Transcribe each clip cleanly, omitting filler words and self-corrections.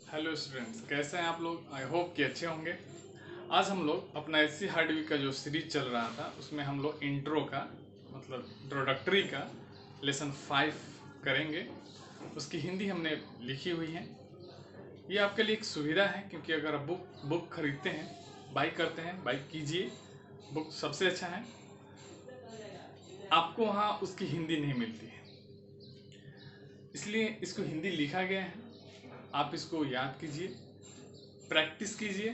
Hello students, कैसे हैं आप लोग। आई होप कि अच्छे होंगे। आज हम लोग अपना एससी हार्डवेयर का जो सीरीज चल रहा था उसमें हम लोग इंट्रो का मतलब इंट्रोडक्टरी का लेसन 5 करेंगे। उसकी हिंदी हमने लिखी हुई है। ये आपके लिए एक सुविधा है क्योंकि अगर आप बुक खरीदते हैं, बाई करते हैं, बाई कीजिए। बुक सबसे अच्छा है, आपको वहाँ उसकी हिंदी नहीं मिलती है, इसलिए इसको हिंदी लिखा गया है। आप इसको याद कीजिए, प्रैक्टिस कीजिए।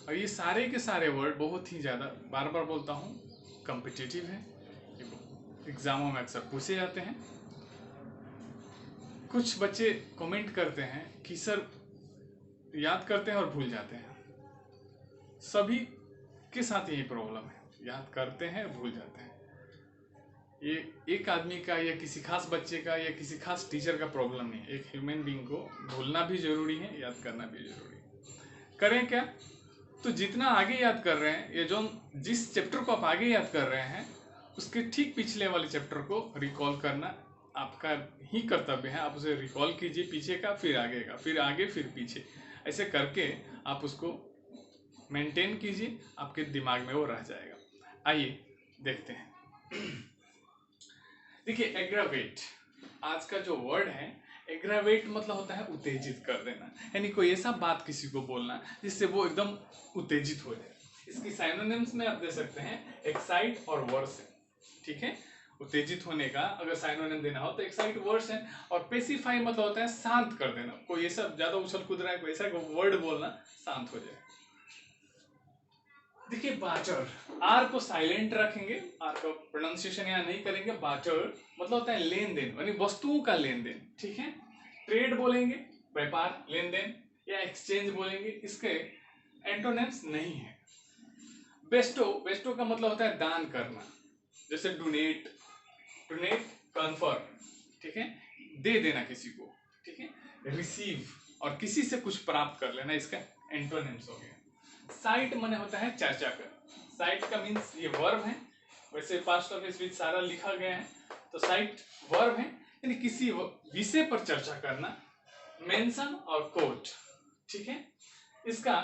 और ये सारे के सारे वर्ड बहुत ही ज़्यादा, बार बार बोलता हूँ, कम्पिटिटिव है। एग्जामों में अक्सर पूछे जाते हैं। कुछ बच्चे कमेंट करते हैं कि सर याद करते हैं और भूल जाते हैं। सभी के साथ यही प्रॉब्लम है, याद करते हैं भूल जाते हैं। ये एक आदमी का या किसी खास बच्चे का या किसी खास टीचर का प्रॉब्लम नहीं है। एक ह्यूमन बीइंग को भूलना भी जरूरी है, याद करना भी जरूरी है। करें क्या? तो जितना आगे याद कर रहे हैं, ये जो जिस चैप्टर को आप आगे याद कर रहे हैं उसके ठीक पिछले वाले चैप्टर को रिकॉल करना आपका ही कर्तव्य है। आप उसे रिकॉल कीजिए, पीछे का, फिर आगे का, फिर आगे, फिर पीछे। ऐसे करके आप उसको मेंटेन कीजिए, आपके दिमाग में वो रह जाएगा। आइए देखते हैं। देखिए, एग्रावेट आज का जो वर्ड है। एग्रावेट मतलब होता है उत्तेजित कर देना, यानी कोई ऐसा बात किसी को बोलना जिससे वो एकदम उत्तेजित हो जाए। इसकी साइनोनिम्स में आप दे सकते हैं एक्साइट और वर्सन। ठीक है, उत्तेजित होने का अगर साइनोनिम देना हो तो एक्साइट, वर्सन। और पेसिफाई मतलब होता है शांत कर देना। कोई ऐसा ज्यादा उछल कूद रहा है, कोई ऐसा वर्ड बोलना शांत हो जाए। देखिए, बाटर, आर को साइलेंट रखेंगे, आर का प्रोनाउंसिएशन यहाँ नहीं करेंगे। बाटर मतलब होता है लेन देन, यानी वस्तुओं का लेन देन। ठीक है, ट्रेड बोलेंगे, व्यापार, लेन देन, या एक्सचेंज बोलेंगे। इसके एंटोनिम्स नहीं है। बेस्टो, बेस्टो का मतलब होता है दान करना, जैसे डोनेट, डोनेट, कन्फर। ठीक है, दे देना किसी को। ठीक है, रिसीव और किसी से कुछ प्राप्त कर लेना, इसका एंटोनिम्स हो गया। साइट माने होता है चर्चा कर। साइट का मीन्स ये वर्ब है, वैसे पास्ट ऑफ स्पीच सारा लिखा गया है। तो साइट वर्ब है, यानी किसी विषय पर चर्चा करना। मेंशन और कोट। ठीक है, इसका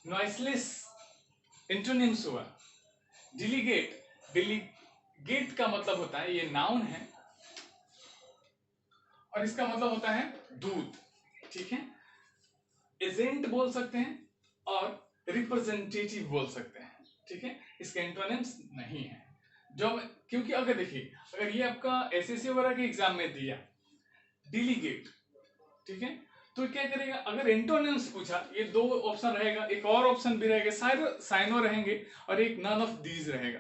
नॉइसलेस एंटोनिम्स हुआ डिलीगेट। डिलीगेट का मतलब होता है, ये नाउन है और इसका मतलब होता है दूत। ठीक है, एजेंट बोल सकते हैं और रिप्रेजेंटेटिव बोल सकते हैं। ठीक है, इसके एंटोनिम्स नहीं है। जो क्योंकि अगर देखिए, अगर ये आपका एसएससी वगैरह के एग्जाम में दिया डिलीगेट, ठीक है, तो क्या करेगा, अगर एंटोनिम्स पूछा, ये दो ऑप्शन रहेगा, एक और ऑप्शन भी रहेगा, शायद साइनो रहेंगे और एक नन ऑफ दीज रहेगा,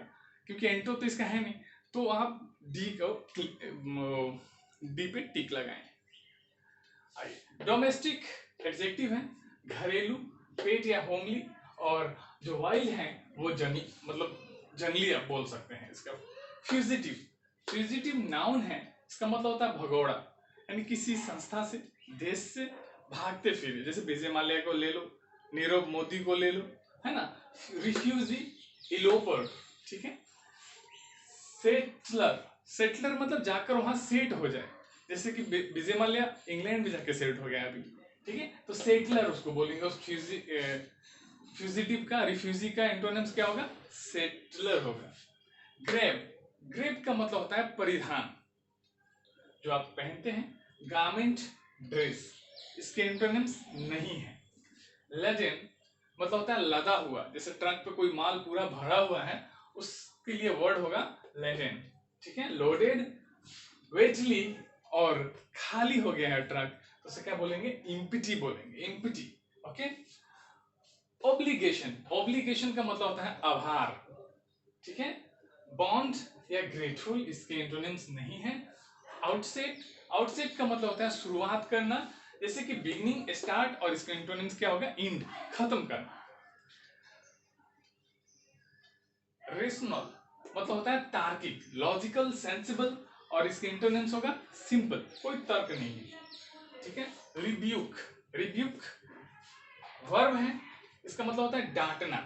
क्योंकि एंटो तो इसका है नहीं। तो आप डी को डी पे टिक लगाएं। डोमेस्टिक एडजेक्टिव है, घरेलू, पेट या होमली। और जो वाइल्ड है वो जंगली आप बोल सकते हैं। इसका फ्यूजिटिव, फ्यूजिटिव नाउन है, इसका मतलब होता है भगोड़ा, यानी किसी संस्था से, देश से भागते फिरे। जैसे विजय माल्या को ले लो, नीरव मोदी को ले लो, है ना। रिफ्यूजी, इलोपर। ठीक है, सेटलर, सेटलर मतलब जाकर वहां सेट हो जाए, जैसे कि विजय माल्या इंग्लैंड में जाके सेट हो गया अभी। ठीक है, तो सेटलर उसको बोलेंगे। उस फ्यूजिटिव का, रिफ्यूजी का एंटोनिम्स क्या होगा? सेटलर होगा। ग्रेब, ग्रेब का मतलब होता है परिधान, जो आप पहनते हैं, गारमेंट, ड्रेस। इसके एंटोनिम्स नहीं है। लेजेंड मतलब होता है लदा हुआ, जैसे ट्रक पे कोई माल पूरा भरा हुआ है, उसके लिए वर्ड होगा लेजेंड। ठीक है, लोडेड, वेटली और खाली हो गया है ट्रक, तो उसे क्या बोलेंगे? इम्पिटी बोलेंगे, इम्पिटी। ओके, ऑब्लिगेशन, ऑब्लिगेशन का मतलब होता है आभार। ठीक है, बॉन्ड या ग्रेटफुल, इसके एंटोनिम्स नहीं है। आउटसेट, आउटसेट का मतलब होता है शुरुआत करना, जैसे कि बिगनिंग, स्टार्ट, और इसके एंटोनिम्स क्या होगा? एंड, खत्म करना। रेशनल मतलब होता है तार्किक, लॉजिकल, सेंसिबल, और इसके एंटोनिम्स होगा सिंपल, कोई तर्क नहीं है। ठीक है, रिब्यूक, रिब्यूक वर्ब है, इसका मतलब होता है डांटना।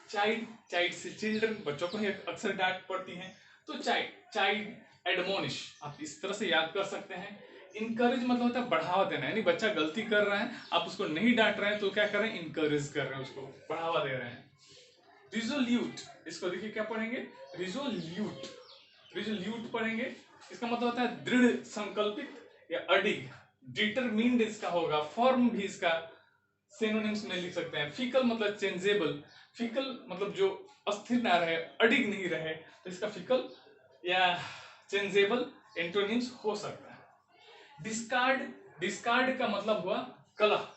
चाइल्ड, चाइल्ड से चिल्ड्रन, बच्चों को ही अक्सर डांट पड़ती है, तो चाइल्ड, चाइल्ड एडमोनिश, आप इस तरह से याद कर सकते हैं। इनकरेज मतलब होता है बढ़ावा देना, यानी बच्चा गलती कर रहा है, आप उसको नहीं डांट रहे हैं तो क्या कर रहे हैं, इनकरेज कर रहे हैं, उसको बढ़ावा दे रहे हैं। रिजोल्यूट, इसको देखिए क्या पढ़ेंगे, रिजोल्यूट, रिजोल्यूट पढ़ेंगे, इसका मतलब होता है दृढ़ संकल्पित या अडिग, डिटरमिन्ड इसका होगा, फॉर्म भी इसका सिनोनिम्स में लिख सकते हैं। फिकल मतलब चेंजेबल, फिकल मतलब जो अस्थिर ना रहे, अडिग नहीं रहे, तो इसका फिकल या चेंजेबल एंटोनिम्स हो सकता है। डिस्कार्ड, डिस्कार्ड का मतलब हुआ कलह,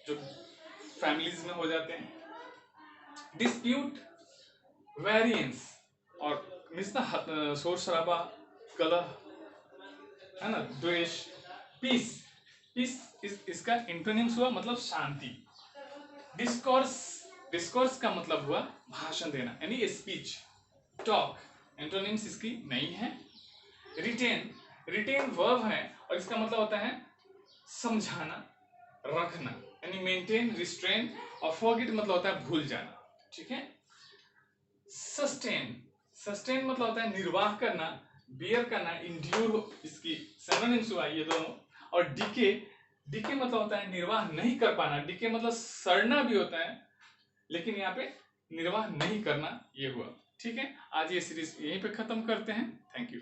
जो फैमिलीज में हो जाते हैं। डिस्प्यूट, वेरिएंस और मिसना शोर शराबा, कलह, है ना, द्वेष। पीस, पीस इसका एंटोनिम्स हुआ मतलब शांति। डिस्कोर्स, डिस्कोर्स का मतलब हुआ भाषण देना यानी स्पीच। टॉक, एंटोनिम्स इसकी नहीं है। रिटेन, रिटेन वर्ब है और इसका मतलब होता है समझाना, रखना, यानी मेंटेन, रिस्ट्रेन, और फॉरगेट मतलब होता है भूल जाना, ठीक है। सस्टेन, सस्टेन मतलब होता है निर्वाह करना, बियर करना, इंड्यूर इसकी सिनोनिम्स हुआ ये दोनों। और डिके, डिके मतलब होता है निर्वाह नहीं कर पाना, डिके मतलब सड़ना भी होता है, लेकिन यहाँ पे निर्वाह नहीं करना ये हुआ, ठीक है। आज ये सीरीज यहीं पे खत्म करते हैं, थैंक यू।